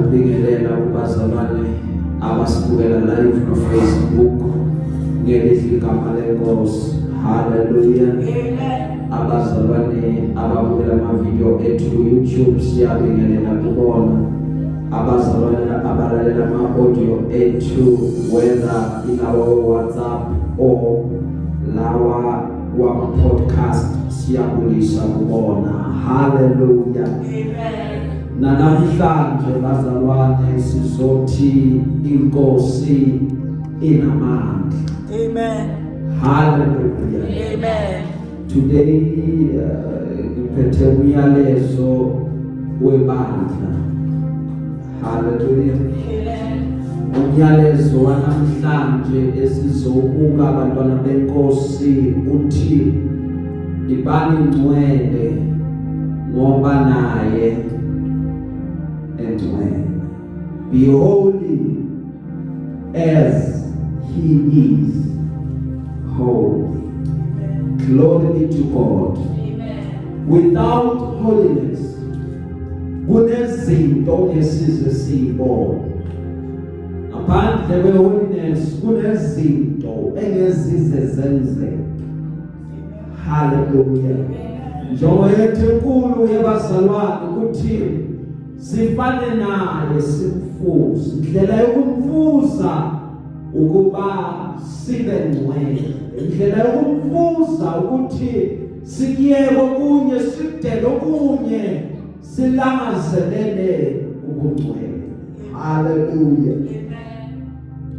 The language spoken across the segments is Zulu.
ukubingelela kubazalwane abasibukela live ku Facebook ngelizwi igama lenkosi. Hallelujah. Abazalwane ababukela ama-video ethu ku YouTube siyabingelela kubona. Abazalwane abalalela ama-audio ethu whether in our WhatsApp or lawa wama-podcast siyabulisa kubona. Hallelujah. Na namhlanje bazalwane sizothi inkosi inamandla. Amen. Hallelujah. Amen. Today ngiphethe umyalezo webandla. Hallelujah. Umyalezo wanamhlanje esizobuka abantwana benkosi uthi ibani ngcwele ngoba naye engcwele. Be holy as he is holy. Glory be to God. Without holiness, kunezinto esize siyibona. Ngaphandle kwe-holiness, kunezinto engezize zenzeke. Hallelujah. Njengoba yethu enkulu yabazalwane ukuthi sifane naye simfuze. Indlela yokumfuza ukuba sibe ngcwele. Indlela yokumfuza ukuthi sikiyeke okunye sikudele okunye silangazelele ubungcwele. Hallelujah.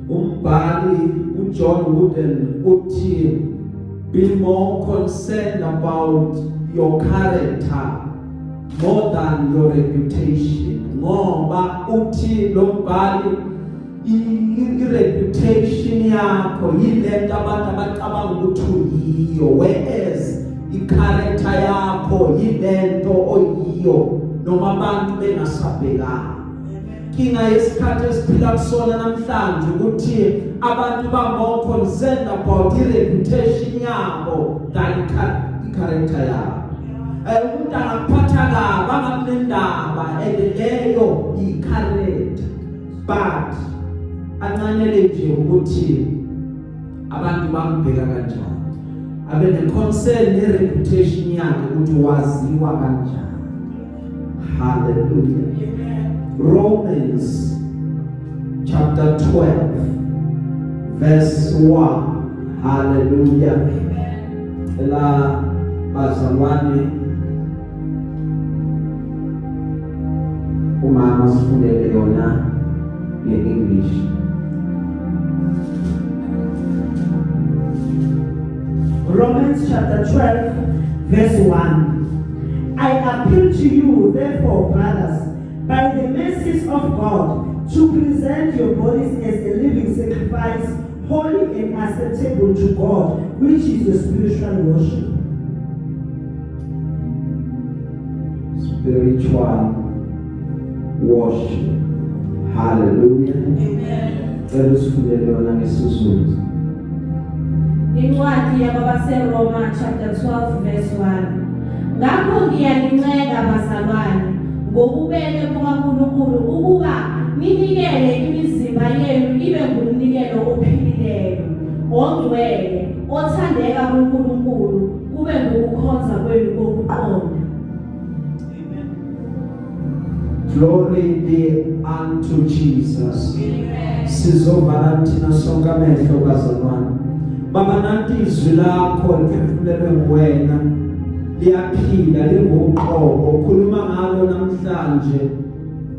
Umbhali uJohn Wooden uthi be more concerned about your character more than your reputation. Ngoba uthi lo mbhali i-reputation yakho yilento abantu abacabanga ukuthi uyiyo, whereas i-character yakho yilento oyiyo noma abantu bengasabhekanga. Kinga yesikhathi esiphila kusona namhlanje ukuthi abantu ba more concerned about i-reputation yabo than i-character yabo. Umuntu angaphatha kabi angakunendaba leyo i-character, but ancanele nje ukuthi abantu bambheka kanjani, abe ne-concern ne-reputation yakhe ukuthi waziwa kanjani. Hallelujah. Romans chapter 12 verse 1. Hallelujah. La bazalwane umama sifundele yona nge-English. Romans chapter 12 verse 1. I appeal to you, therefore, brothers, by the mercies of God, to present your bodies as a living sacrifice, holy and acceptable to God, which is your spiritual worship. Spiritual worship. Hallelujah. Amen. Elusifundele yona ngesizulu. Incwadi yabaseRoma chapter 12 verse 1. Ngakho ngiyalincela bazalwane ngobubele bukaNkulunkulu ukuba ninikele imizimba yenu ibe ngumnikelo ophilileyo, ongcwele, othandeka kuNkulunkulu, kube ngokukhonza kwenu kokuqonda. Glory be unto Jesus. Sizovala thina sonke amehlo bazalwane. Baba nanti izwi lakho liphefumulelwe nguwena, liyaphila linguqobo, khuluma ngalo namhlanje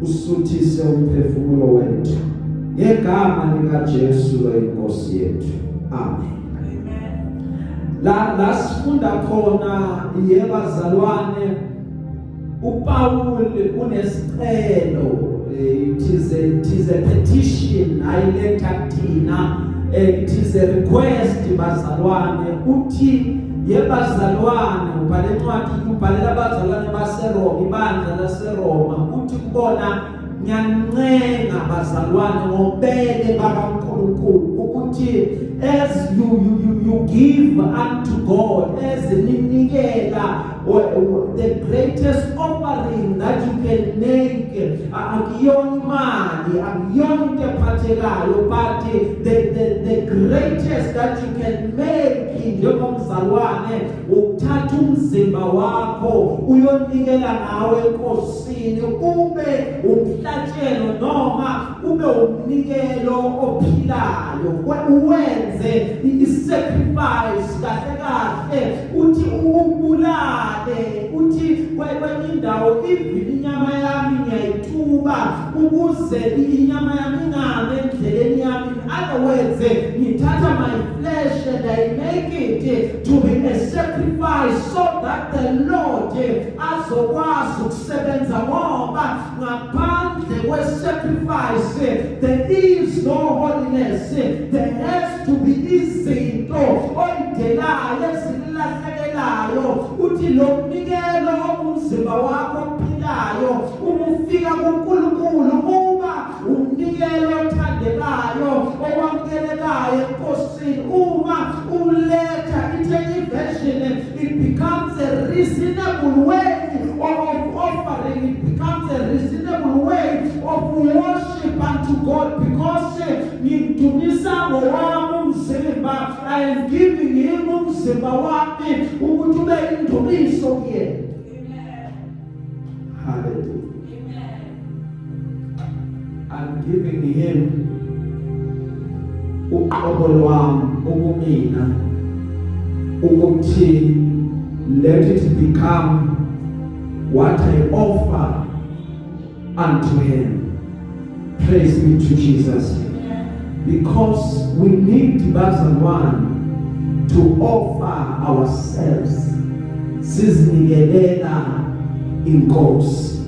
usuthise umphefumulo wethu ngegama likaJesu inkosi yethu. Amen. La sifunda khona yebazalwane uPaul unesicelo, it is a petition ayileta thina, it is a request bazalwane uthi yebazalwane ubhale incwadi ubhalela abazalwane baseRoma, ibandla laseRoma, uthi kubona ngiyancenga bazalwane ngobele bakaNkulunkulu ukuthi ukuthi as you give unto God, as ninikela, the greatest offering that you can make, akuyona imali, akuyona into ephathekayo, but the greatest that you can make njengomzalwane ukuthatha umzimba wakho uyonikela nawe enkosini, ube umhlatshelo noma ube umnikelo ophilayo, uwenze i-sacrifice kahle kahle, uthi ubulale, uthi kwenye indawo ivini inyama yami ngiyayituba ukuze inyama yami ingame endleleni yami. In other words, ngithatha my flesh and I make it to be a sacrifice so that the Lord azokwazi ukusebenza, ngoba ngaphandle kwe-sacrifice there is no holiness. There has to be izinto oyidelayo ezilahlekelayo. Uthi lo mnikelo omzimba wakho ophilayo umufika kuNkulunkulu uba umnikelo othandekayo owamukelekayo enkosini. Uma uletha i-10 version, it becomes a reasonable way of offering, it becomes a reasonable way of worship unto God, because ngimdumisa ngowami umzimba, I am giving him umzimba wami ukuthi ube indumiso kuyena. Hallelujah. I'm giving him uqobo lwami ukumina ukuthi let it become what I offer unto him. Praise be to Jesus. Because we need bazalwane to offer ourselves. Sizinikelela inkosi.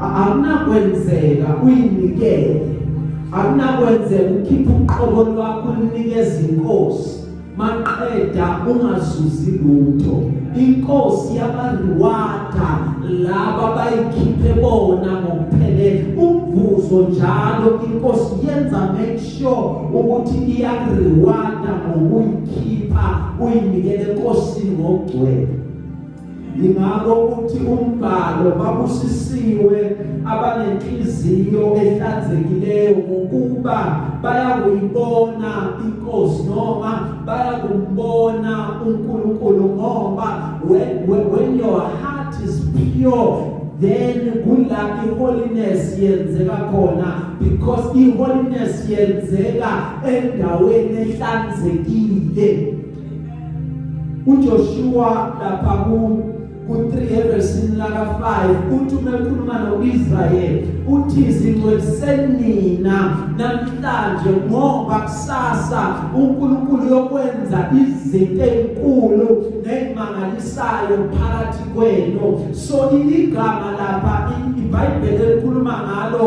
Akunakwenzeka uyinikele, akunakwenzeka ukhiphe uqobo lwakho unikeze inkosi maqeda ungazuzi lutho. Inkosi yabariwada laba bayikhiphe bona ngokuphelele. Umvuzo njalo inkosi yenza make sure ukuthi iyakuriwada ngokuyikhipha uyinikele enkosini ngokugcwele. Ingakho uthi umbhalo babusisiwe abanenhliziyo ehlanzekileyo ngokuba bayakuyibona inkosi noma bayakumbona uNkulunkulu, ngoba when your heart is pure, then kula holiness yenzeka khona, because holiness yenzeka endaweni ehlanzekile. uJoshua lapha ku3 verse laka 5 uthi umekhuluma noIsrael uthi izingcweliseni namhlanje ngoba kusasa uNkulunkulu yokwenza izinto ezinkulu nezimangalisayo phakathi kwenu. So igama lapha iBhayibheli likhuluma ngalo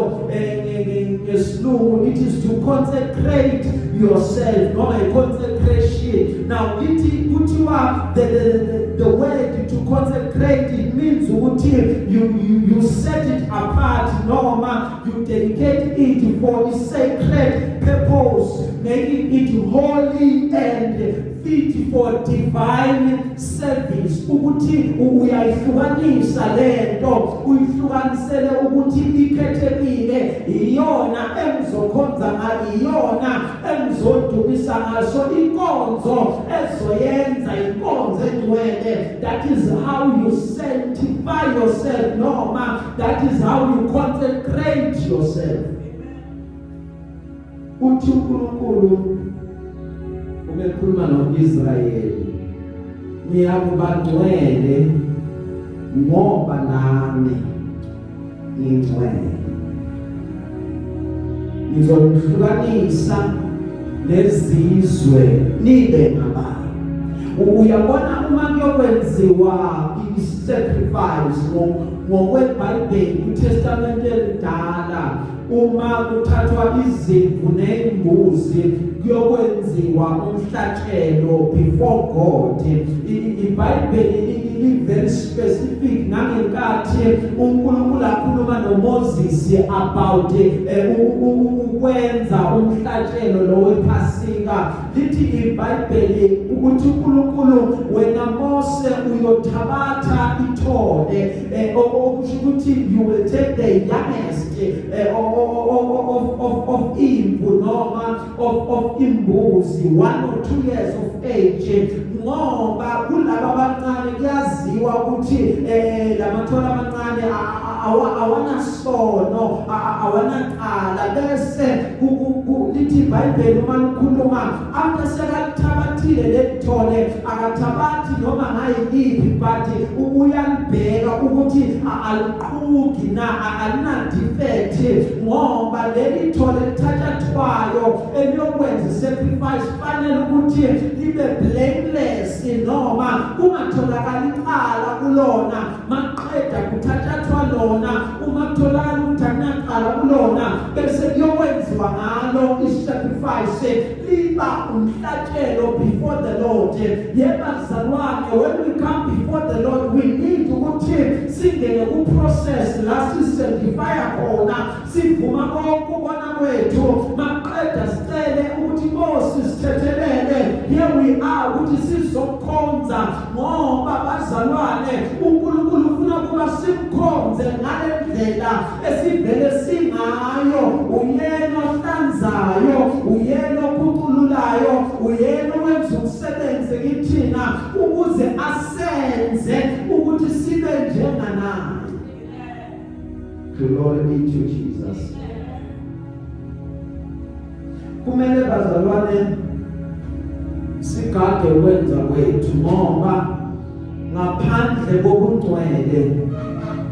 ngesilungu, it is to consecrate yourself, noma consecration. Now kuthiwa the word to consecrate, it means ukuthi you set it apart, noma you dedicate it for a sacred purpose, making it holy and fit for divine service. Ukuthi uyayihlukanisa lento, uyihlukanisele ukuthi ikhethekile, iyona emzokhonza ngayo, iyona emzodumisa ngaso, inkonzo ezoyenza inkonzo engcwele. That is how you sanctify yourself, noma that is how you consecrate yourself. Uthi uNkulunkulu umekhuluma noIsrayeli, ngiyakubangcwele ngoba nami ngingcwele. Ngizonihlukanisa nezizwe nibe ngabantu. Uyabona uma kuyokwenziwa i-sacrifice ngokweBhayibheli kuTestament elidala, uma kuthathwa izimvu nezimbuzi kuyokwenziwa umhlatshelo before God, iBhayibheli very specific nangenkathi uNkulunkulu akhuluma noMoses about ukwenza wenza umhlatshelo lo wephasika lithi iBhayibheli ukuthi uNkulunkulu wena Mose uyothabatha ithole okusho ukuthi you will take the youngest of imvu noma of imbuzi 1 or 2 years of age ngoba kulabo abancane kuyaziwa ukuthi lamathola amancane awana sono awanaqala bese lithi iBhayibheli uma likhuluma after sekalithabathile lethole akathabathi noma ngayiphi but uyalibheka ukuthi aliquki na alina defect ngoba leli thole lithathathwayo eliyokwenza sacrifice fanele ukuthi libe blameless noma kungatholakali iqala kulona maqeda kuthathathwa lona uma kutholakala ukuthi akunaqala kulona bese kuyokwenziwa ngalo isacrifice liba umhlatshelo before the Lord. Yebazalwane, when we come before the Lord we need ukuthi singene ku process la sisanctify khona sivuma konke ubona kwethu maqeda sicele ukuthi Nkosi sithethelele here we are ukuthi sizokhonza ngoba bazalwane uNkulunkulu ufuna kuba simkhonze ngale ndlela esivele singayo uyena ohlanzayo uyena okhucululayo uyena wenza umsebenzi kithina ukuze asenze ukuthi sibe njenganaye. Glory be to Jesus. Kumele bazalwane sigade wenza kwethu ngoba ngaphandle kobungcwele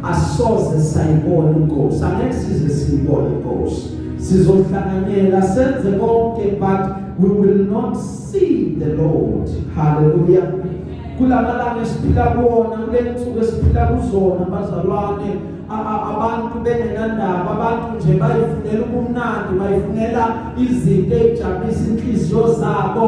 asoze sayibona inkosi angeke size siyibone inkosi sizohlanganyela senze konke but we will not see the Lord. Hallelujah. Kulamalanga esiphila kuona kulensuku esiphila kuzona bazalwane abantu bengenandaba abantu nje bayifunela ubumnandi bayifunela izinto ezijabulisa inhliziyo zabo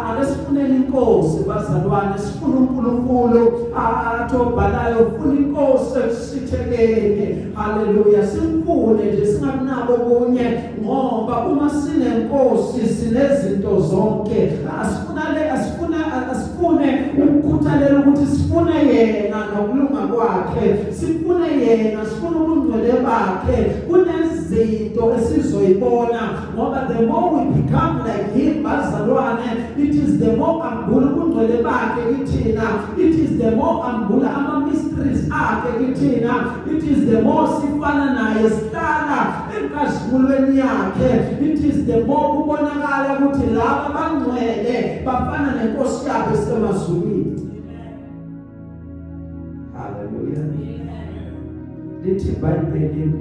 akesifunela inkosi bazalwane sifuna uNkulunkulu athobhalayo ufuna inkosi esithekene. Haleluya. Simfune nje singakunabo kunye ngoba uma sinenkosi sinezinto zonke asifune ukukhuthalela ukuthi sifune yena nokulunga kwakhe sifune yena sifuna ubungcwele bakhe kunezinto esizoyibona ngoba the more we become like him bazalwane it is the more ambula ubungcwele bakhe kithina it is the more ambula ama mysteries akhe kithina it is the more sifana naye sihlala enkazimulweni yakhe it is the more kubonakala ukuthi laba bangcwele bafana nenkosi yabo esemazulwini. Hallelujah. Lithi iBhayibheli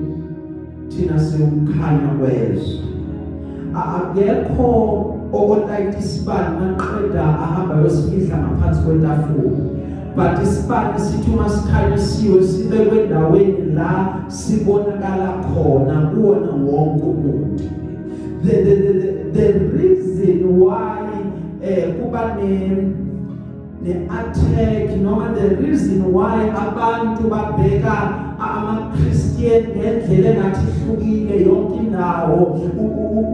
thina siwukhanya kwezwe akekho okolayita isibani maqeda ahamba yosifihla ngaphansi kwetafula but isibani sithi uma sikhanyisiwe sibe kwendaweni la sibonakala khona kuwona wonke umuntu. The reason why kuba ne-attack noma the reason why abantu babheka ama-Christian ngendlela engathi ihlukile yonke indawo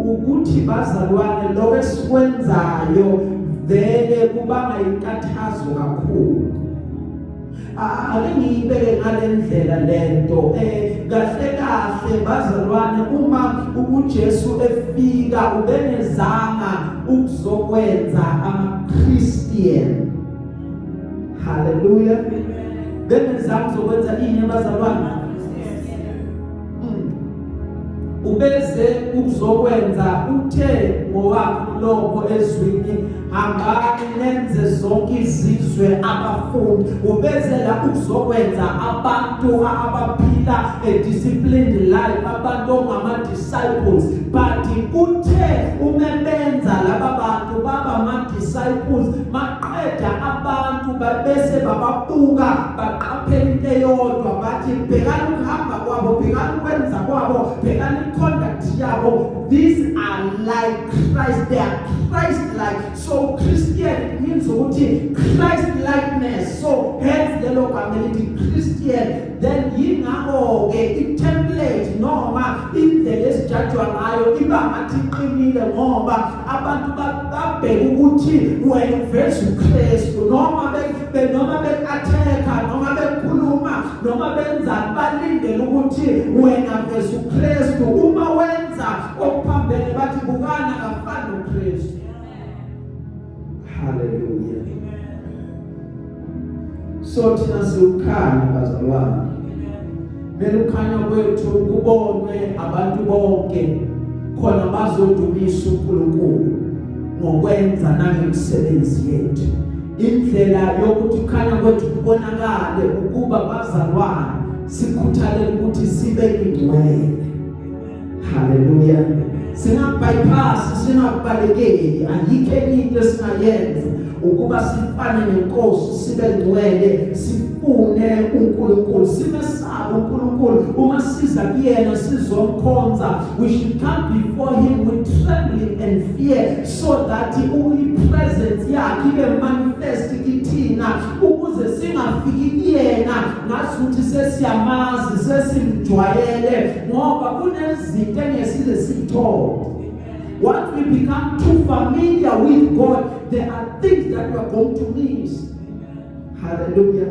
ukuthi bazalwane lokho esikwenzayo vele kubanga inkathazo kakhulu. Ake ngiyibeke ngale ndlela lento kahle bazalwane uma uJesu efika ubenezanga ukuzokwenza ama-Christian. Hallelujah. Benezanga ukuzokwenza ini bazalwane? Ubese ukuzokwenza uthe ngowakho lokho ezwini hambani nenze zonke izizwe abafundi ubezela ukuzokwenza abantu abaphila a disciplined life abantu ongama disciples but kuthe umebenza laba bantu baba ama disciples maqeda abantu babese bababuka baqaphela into eyodwa bathi bhekani ukuhamba kwabo bhekani ukwenza kwabo bhekani conduct yabo. These are are like Christ, they are Christ-like. So Christian means Christ-likeness. So hence the locality Christian. Then yingakho-ke i-template noma indlela esijajwa ngayo iba ngathi iqinile ngoba abantu babheka ukuthi wena uveza uKristu noma be-attack-a noma bekhuluma noma benzani balindele ukuthi wena veza uKristu. Uma wenza okuphambene bathi bukana kafani noKristu. Hallelujah. So thina siukhanya bazalwane. Belukhanya kwethu kubonwe abantu bonke khona bazodumisa uNkulunkulu ngokwenza nangemisebenzi yethu. Indlela yokuthi ukhanya kwethu kubonakale ukuba bazalwane sikhuthalele ukuthi sibe ingcwele. Hallelujah. Singabypass, singabalekeli, ayikho enye into esingayenza ukuba sifane nenkosi sibe ngcwele, sifune uNkulunkulu, simesabe uNkulunkulu. Uma siza kuyena sizomkhonza, we should come before him with trembling and fear, so that presence yakhe ibe manifest kithina, ukuze singafiki kuyena ngasuthi sesiyamazi sesimjwayele ngoba kunezinto engesize sithole. Once we become too familiar with God, there are things that we are going to miss. Hallelujah.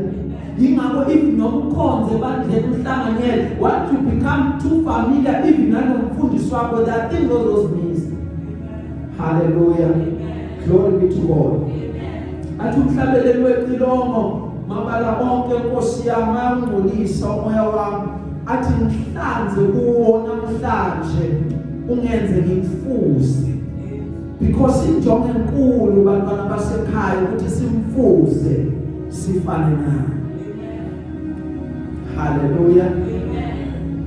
Yingakho if nomkhonze bandleni uhlanganyele, once you become too familiar, even nanomfundisi wakho, there are things those miss. Hallelujah. Glory be to God. Athi umhlabeleli wexilongo mabala onke Nkosi yami angcolisa umoya wami, athi ngihlanze kuwo namhlanje ungenze ngimfuze, because injongo enkulu bantwana basekhaya ukuthi simfuze sifane naye. Hallelujah.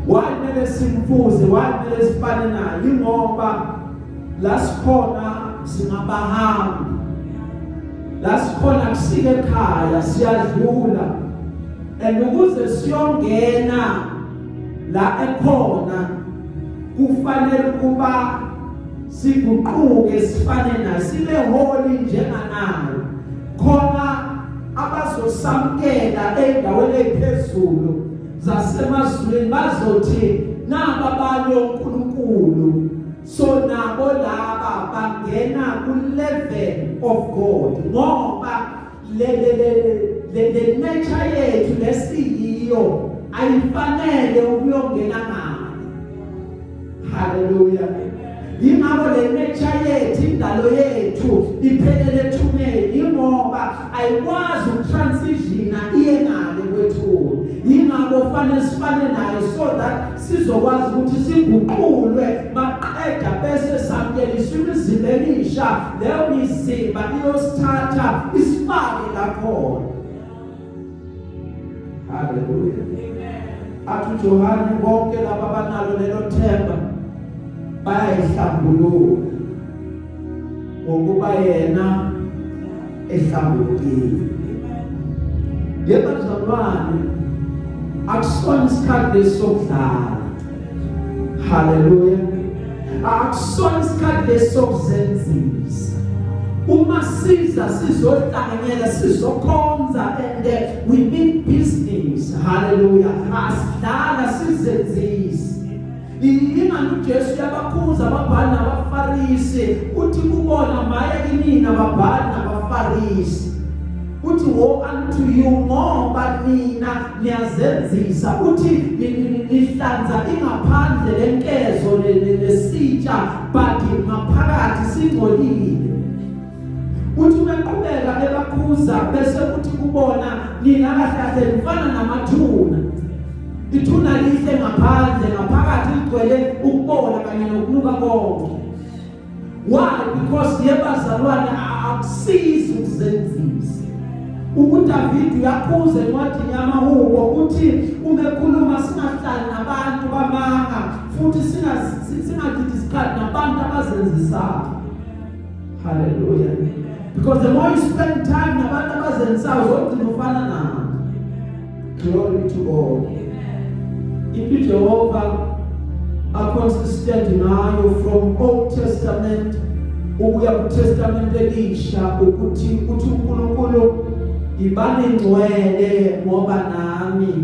Why mele simfuze, why mele sifane naye? Ingoba la sikhona singabahambi, la sikhona kusike ekhaya siyadlula, and ukuze siyongena la ekhona kufanele ukuba siguquke sifane naye, sibe holy njenganaye. Khona abazosamkela endaweni ephezulu zasemazulwini bazothi naba abanye uNkulunkulu, so nabo laba bangena ku-level of God ngoba le nature yethu lesiyiyo ayifanele ukuyongena nayo. Hallelujah. Yingakho le nature yethu, indalo yethu iphelele ethumeni, ingoba ayikwazi ukutransiziona iye ngale kwethu. Yingakho kufanele sifane naye so that sizokwazi ukuthi siguqulwe maqeda bese samkeliswa imizimba emisha, leyo mizimba iyosithatha isifake lakhona. Hallelujah. Athi Johane bonke laba abanalo lelo themba bayayihlambulula ngokuba yena ehlambulukile. Yebo bazalwane, akusona isikhathi lesokudlala. Hallelujah. Akusona isikhathi lesokuzenzisa. Uma siza sizohlanganyela sizokhonza and we mean business. Hallelujah. Asidlala sizenzisa. Ingani uJesu yabakhuza ababhali nabafarisi uthi kubona maye kinina ababhali nabafarisi, uthi woe unto you ngoba nina niyazenzisa, uthi nihlanza ingaphandle lenkezo lesitsha but ngaphakathi singcolile. Uthi umeqhubeka ebakhuza bese uthi kubona nina kahle mfana namathuna, ithuna lihle ngaphandle ngaphakathi ligcwele ukubola kanye nokunuka konke. Why? Because yebazalwane akusizi ukuzenzisa. UDavid uyakhuza encwadini yamaHubo uthi umekhuluma singahlali nabantu bamanga futhi singachithi isikhathi nabantu abazenzisayo. Hallelujah. Because the more you spend time nabantu abazenzisayo uzogcina ufana nabo. Glory to God. If Jehovah consistent ngayo from Old Testament ukuya ku Testament elisha ukuthi uNkulunkulu ibani ngcwele ngoba nami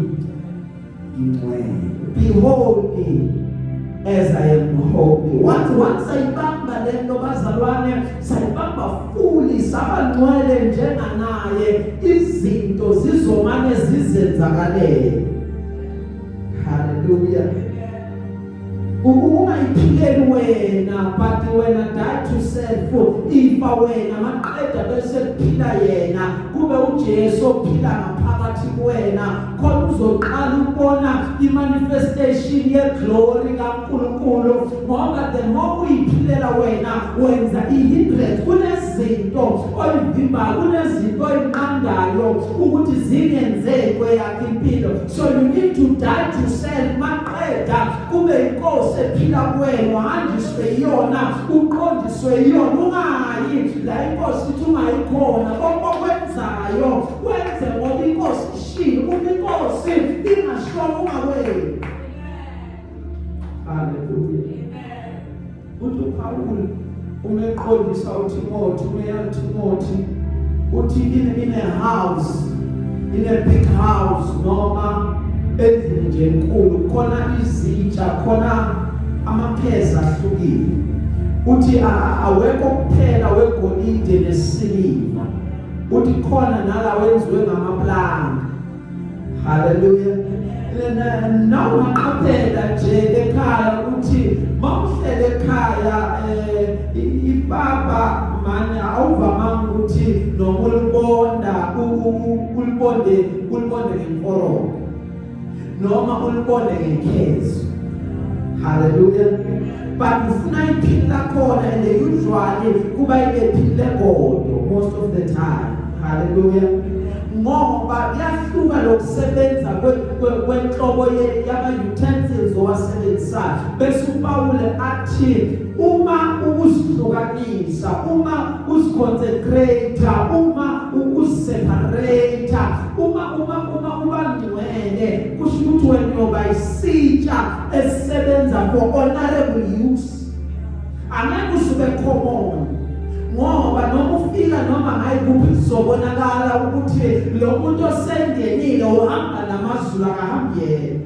ngingcwele. Be holy as I am holy. Once sayibamba lento bazalwane, sayibamba fully sabangcwele njenganaye, izinto zizomane zizenzakale. Hallelujah. Ungayiphileli wena, but wena die to self. Ifa wena maqeda bese kuphila yena, kube uJesu ophila ngaphakathi kuwena, khona uzoqala ukubona imanifestation yeglory kaNkulunkulu. Ngoba the more uyiphilela wena wenza ihindrance kunezinto oyivimbayo, kunezinto oyinqandayo ukuthi zingenzeke yakhe impilo. So you need to die to self. Maqeda kube inkosi ephila kuwena, uhanjiswe iyona, uqondiswe iyona, ungayi la inkosi ithi ungayikhona. Okwenzayo wenze ngoba inkosi ishilo, kuba inkosi ingashona ungaweni. Hallelujah. Uthi Paul umeqondisa uTimothy, umeyala Timothy uthi in a house, in a big house noma endlini nje enkulu khona izitsha, khona amapheza ahlukile. Uthi awekho kuphela wegolide nesiliva, uthi khona nala wenziwe ngamaplanga. Hallelujah. Na ungaqaphela nje ekhaya ukuthi mawuhlele ekhaya ibaba manje awuvamanga ukuthi noma ulibonde ngemforogo noma ulibonde ngekhezo. Hallelujah. But ufuna iphila khona, and usually kuba iphile godo most of the time. Hallelujah. Ngoba kuyahluka lokusebenza kwenhlobo yama utensils owasebenzisayo. Bese uPaul athi uma uzihlukanisa, uma uziconcentrate, uma uziseparate, uma ubangcwele, kusho ukuthi wena uyoba isitsha esisebenza for honorable use. Angeke usube common. Ngoba noma ufika noma hayi kuphi kuzobonakala ukuthi lo muntu osengenile uhamba namazulu akahambi yena.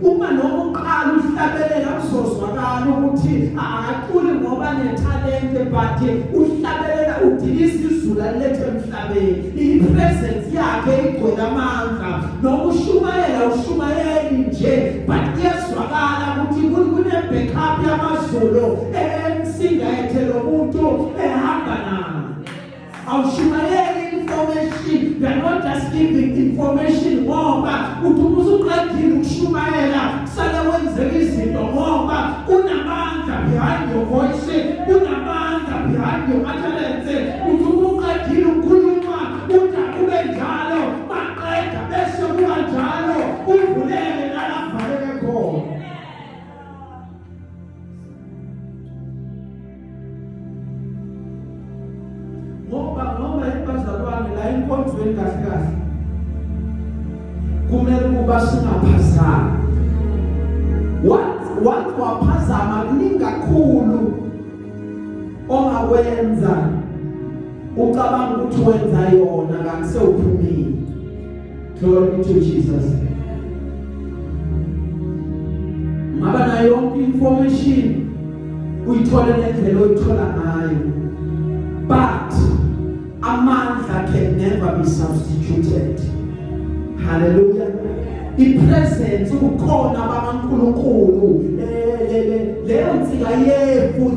Uma noma uqala uhlabelela kuzozwakala ukuthi aculi ngoba netalente, but uhlabelela udilisa izulu alethe emhlabeni, ipresence yakhe igcwele amandla. Noma ushumayeli nje, but kuyezwakala ukuthi kune backup yamazulu emsingethe lo muntu ehamba nayo. Awushumayeli information, you are not just giving information ngoba uthi usuqedile ukushumayela sale wenzeka izinto ngoba unamandla behind your voice, unamandla behind your utterance. Uthi uqedile ukukhuluma uthi kube njalo, maqeda bese kuba njalo, uvulele nalapha khona. Ngoba ibazalwane la inkonzweni kahle kumele kuba singaphazami. Once waphazama kuningi kakhulu ongakwenza ucabanga ukuthi wenza yona kanti sewuphumile. Glory to Jesus. Ngaba nayo yonke information uyithola ngendlela oyithola ngayo, but amandla can never be substituted. Hallelujah. I-presence ukukhona bakaNkulunkulu leyo nsika yefu,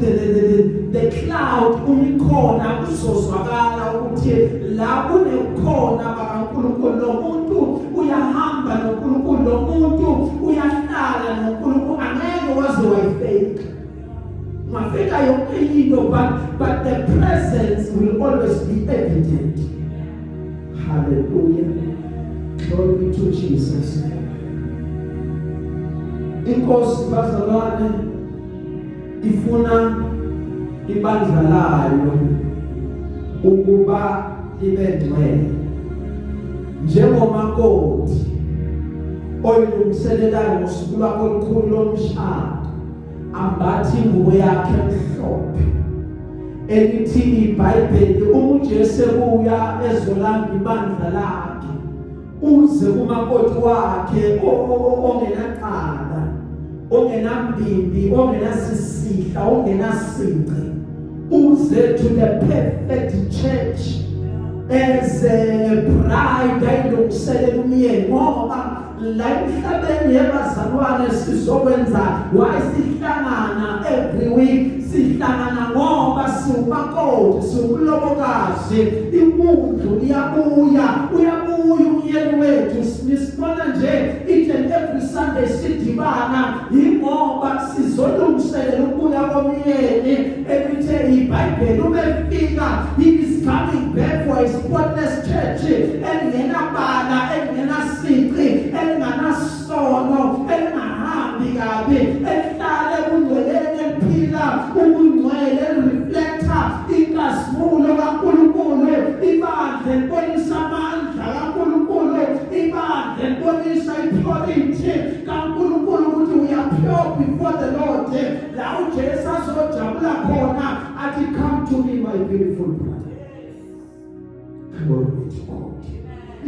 the cloud unikhona kuzozwakala ukuthi la kunekhona bakaNkulunkulu. Lo muntu uyahamba noNkulunkulu, lo muntu uyahlala noNkulunkulu, angeke waze wayifake. Mafika yonke into, but the presence will always be evident. Hallelujah. Glory to Jesus. Inkosi bazalwane ifuna ibandla layo ukuba libe ngcwele njengomakoti oyilungiselelayo ngosuku lwakho olukhulu lomshado. ambathi ingubo yakhe emhlophe elithi iBhayibheli uJesu kuya ezolanda ibandla lakhe uze kumakoti wakhe ongenaqala ongenambimbi ongenasisihla ongenasinqi uze to the perfect church as a bride ayilungiselele umyeni ngoba la emhlabeni yabazalwane sizokwenza wayisihlangana every week sihlangana ngoba siumakoti siulobokazi imundlu uyabuya umyeni wethu sibona nje each and every Sunday sidibana ingoba sizolungiselela ukuya komyeni ebithe iBhayibheli umefika he is coming back for a spotless church engenabala engenasiqi enganasono engahambi kabi ehlale kungcweleni ephila ubungcwele reflector inkazimulo kaNkulunkulu ibandla libonisa amandla kaNkulunkulu ibandla libonisa ipurity kaNkulunkulu ukuthi we are pure before the Lord la uJesu azojabula khona athi come to me my beautiful brother glory to God.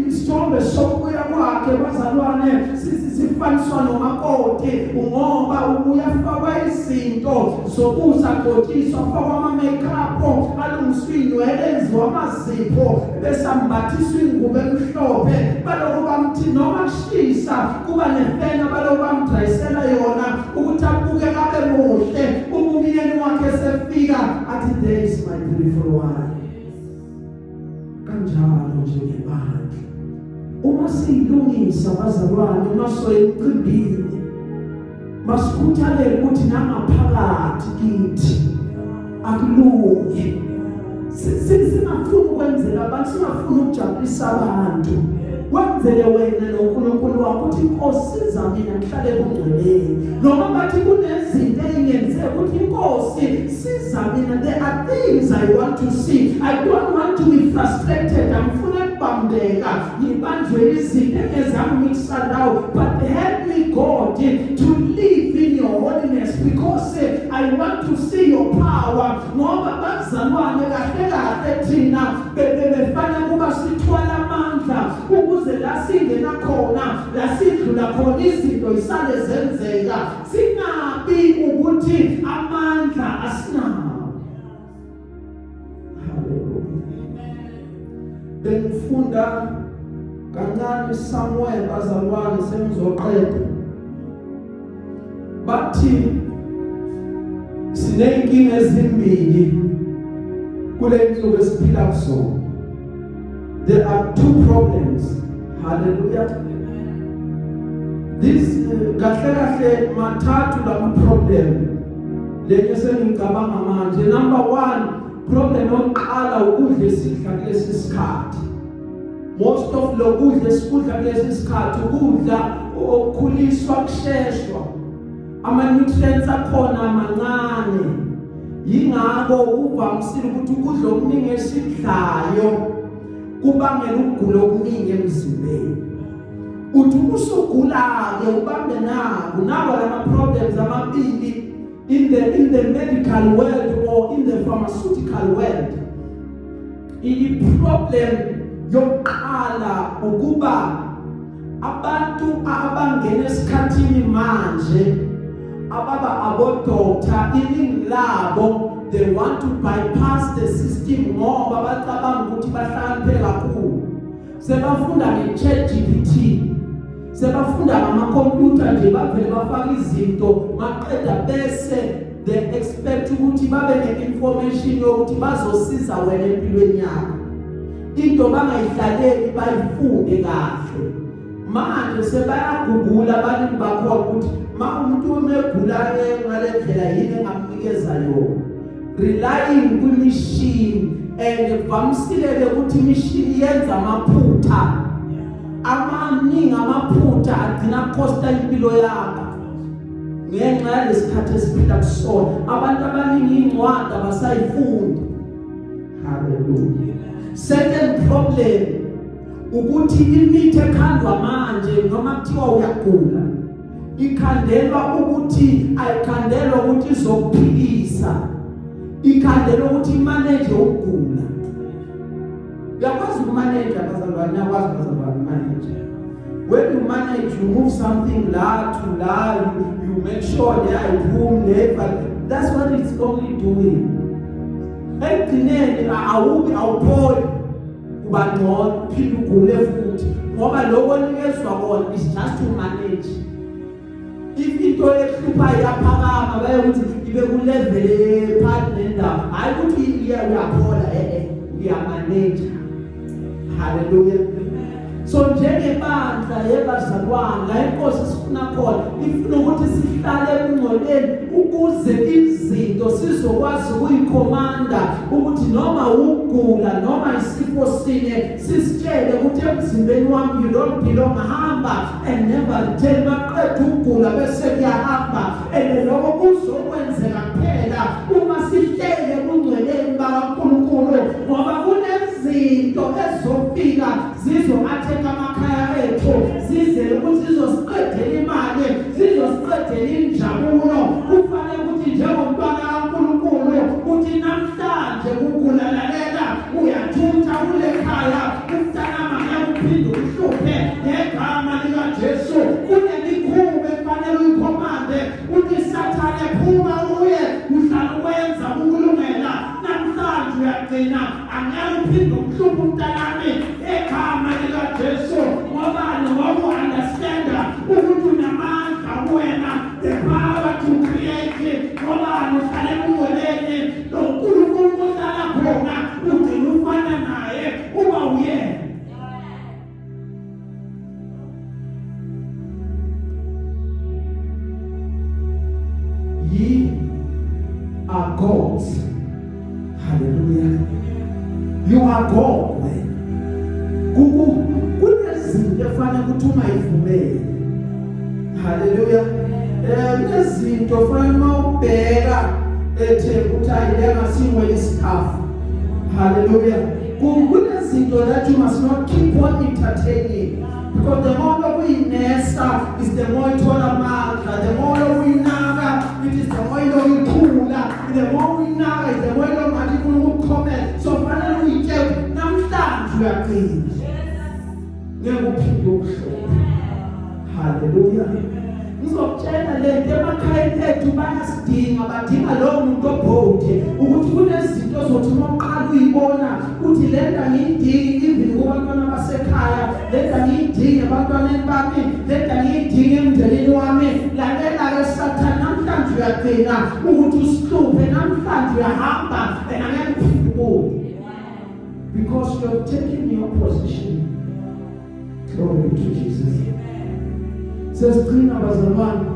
Isithombe sokuya kwakhe bazalwane sifaniswa nomakoti ngoba uyafakwa izinto zokuzagcotshiswa fakwa ama makeup alungiswa inwele enziwa amazipho besambathiswa ingubo emhlophe baloko bamthi noma kushisa kuba nefena baloko bamdrayisela yona ukuthi abuke kabe muhle umyeni wakhe sefika athi there is my beautiful wife kanjalo nje ngebandla uma siyilungisa bazalwane masoyemcimbini masikhuthalele ukuthi nangaphakathi kithi akulunge singafuni ukwenzela abantu singafuni ukujabulisa abantu wenzele wena noNkulunkulu wakho ukuthi inkosi siza mina ngihlale kungcweleni noma bathi kunezinto engenzeke ukuthi inkosi siza mina there are things I want to see I don't want to be frustrated ngifuna ukubambeka ngibanjwe izinto engezami ngisandawo but help me God to live in your holiness because I want to see your power ngoba bazalwane kahle thina befana kuba sithwala amandla ukuze la singena khona la sidlula khona izinto isale zenzeka singabi ukuthi amandla asinawo. Hallelujah. Bengifunda kancane Samuel bazalwane semzoqeda bathi sinenkinga ezimbili kule nsuku esiphila kuzo. There are two problems. Hallelujah. This kahle mathathu la problem lenye sengicabanga manje. Number one, problem yokuqala ukudla esidla kulesi sikhathi. Most of lokudla esikudla kulesi sikhathi ukudla okukhuliswa kusheshwa. Ama nutrients akhona amancane. Yingakho uvamisile ukuthi ukudla okuningi esidlayo kubangela ukugula okuningi emzimbeni. Uthi usugula ke ubambe nawo lama problems amabili in the medical world or in the pharmaceutical world. I problem yokuqala ukuba abantu abangena esikhathini manje ababa abodoctor iningi labo they want to bypass the system ngoba bacabanga ukuthi bahlakaniphe kakhulu. Sebafunda ngeChatGPT, sebafunda ngama-computer nje bavele bafaka izinto maqeda bese they expect ukuthi babe ne-information yokuthi bazosiza wena empilweni yakho. Into bangayihlaleli bayifunde kahle. Manje sebayagugula abantu bakho ukuthi ma umuntu umegula ngale ndlela yini engamnikeza yona. Relying on machine and vamsilele ukuthi machine yenza amaphutha amaningi amaphutha agcina costa impilo yakho ngenxa yalesikhathi esiphila kusona. Abantu abaningi incwadi abasayifundi. Hallelujah. Second problem ukuthi imithi ekhandwa manje noma kuthiwa uyagula ikhandelwa ukuthi ayikhandelwa ukuthi izokuphilisa, ikhandelwa ukuthi imanage ukugula. Uyakwazi ukumanage abazalwane, uyakwazi abazalwane manage. When you manage, you move something la to la, you make sure they are room there, but that's what it's only doing. Ekugcineni awupholi kuba ngcono phila ugule futhi ngoba lokho nikezwa kona is just to manage. If into ehlupha iyaphakama bayokuthi ibe ku level part nendawo, hayi ukuthi uyaphola uyamanage. Hallelujah. So njengebandla yebazalwane la inkosi sifuna khona ifuna ukuthi sihlale emngcoleni ukuze izinto sizokwazi ukuyikomanda, ukuthi noma ugula noma isifo sinye sisitshele ukuthi emzimbeni wami you don't belong, hamba and never return. Maqedwe ukugula bese kuyahamba, and lokho kuzokwenzeka kuphela uma sihlele emngcoleni bakaNkulunkulu, ngoba kunezinto ezofika zizoatheka amakhaya ethu, zizele ukuthi zizosiqedela imali, zizosiqedela injabulo. Kufanele ukuthi njengomntwana kaNkulunkulu uthi namhlanje ukulalela uyathutha kule khaya, umntanama ngeke uhluphe ngegama likaJesu. Kunemikhuba efanele uyikhomande uthi Sathane phuma uye, uhlala wenza ukulungela. Namhlanje uyagcina angeke uhluphe umntanami egama likaJesu. Ngobani? Ngoba understanda ukuthi unamandla kuwena, the power to create. Ngobani? Uhlale emngcoleni lo Nkulunkulu uhlala khona, ugcina ufana naye uba uyena. Ye are gods. Hallelujah. You are God when kunezinto efanele ukuthi uma ivumele. Hallelujah. Kunezinto efanele mawubheka ethe ukuthi ayilanga singwe isikhafu. Hallelujah. Kunezinto that you must not keep on entertaining, because the more we nesta is the more ithola amandla, the more we naga it is the more ikhula, the more we naga is the more ngathi ufuna ukucomment. So fanele uyitshele namhlanje uyaqina ngeke uphinde ukuhluphe. Hallelujah. Ngizokutshela lento emakhayeni ethu bayasidinga, badinga lowo muntu obhode ukuthi kunezinto zothi uma uqala uyibona uthi lenta ngiyidinga even kubantwana basekhaya, lenta ngiyidinga ebantwaneni bami, lenta ngiyidinga emndenini wami. Lalela-ke Sathane, namhlanje uyagcina ukuthi usihluphe, namhlanje uyahamba and angeke uphinde ubuye, because you have taken your position. Glory to Jesus. Says clean abazalwane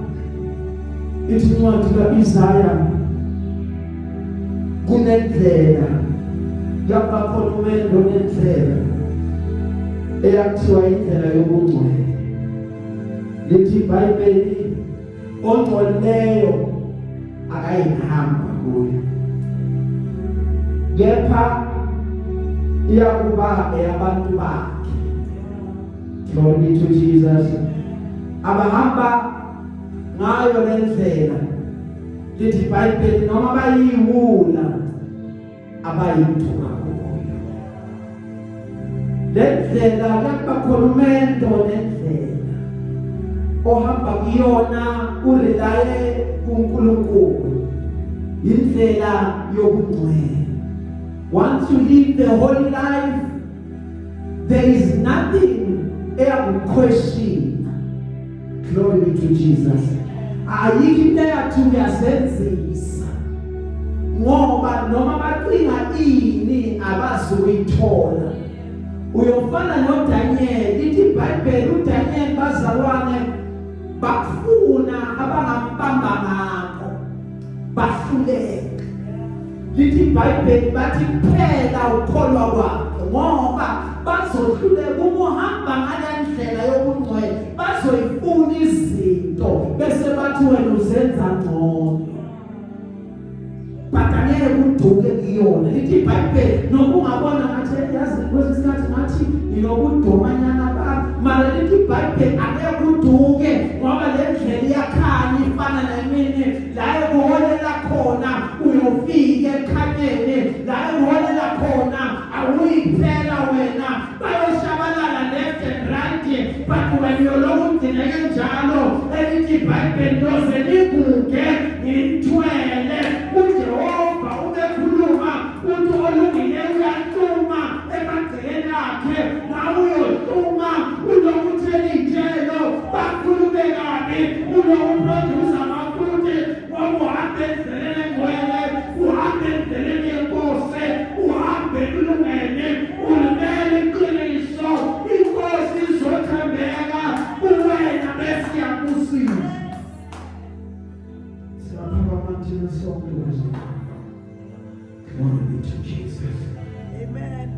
incwadi kaIsaya kunendlela yabakhulumelo nendlela eyakuthiwa indlela yobungcwele. Lithi iBhayibheli ongcolileyo akayihamba kuyo, kepha iyakuba eyabantu bakhe. Glory to Jesus. Abahamba ngayo lendlela lithi iBhayibheli noma bayiwula abayithuka kuyo. Lendlela yabakhulumelo lendlela ohamba kuyona urelaye kuNkulunkulu, indlela yobungcwele. Once you live the holy life, there is nothing eyakuquestion. Glory to Jesus. Ayikho into yathi uyasenzisa ngoba noma bacinga ini abazuyithola. Uyofana noDaniel, lithi iBhayibheli uDaniel bazalwane bakufuna abangambamba ngakho bahluleka. Lithi iBhayibheli bathi phela ukholwa kwakho ngoba bazohluleka uma uhamba ngalendlela yobungcwele, bazoyifuna izinto bese bathi wena uzenza ngcono, batangeke kuduke kuyona. Lithi iBhayibheli nokungabona ngathi yazi kwesikhathi ngathi nginokudomanyana ba, mara lithi iBhayibheli akekuduke ngoba le ndlela iyakhanya ifana nemini la ekuholela khona uyofika ekhanyeni la ekuholela khona awuyiphela wena bayoshabalala left and right but when you look ugcineke njalo elithi iBhayibheli loze liguge ngithwele uJehova ubekhuluma uthi olungile uyatuma emagcekeni akhe nawe uyotuma unokuthela iy'thelo bakhulume kabi unokuprodusa amafuthi ngoba uhambe endleleni engcwele uhambe endleleni yenkosi uhambe kulungene ulimele iqiniso inkosi izothembeka kuwena bese iyakusiza. Glory be to Jesus. Amen.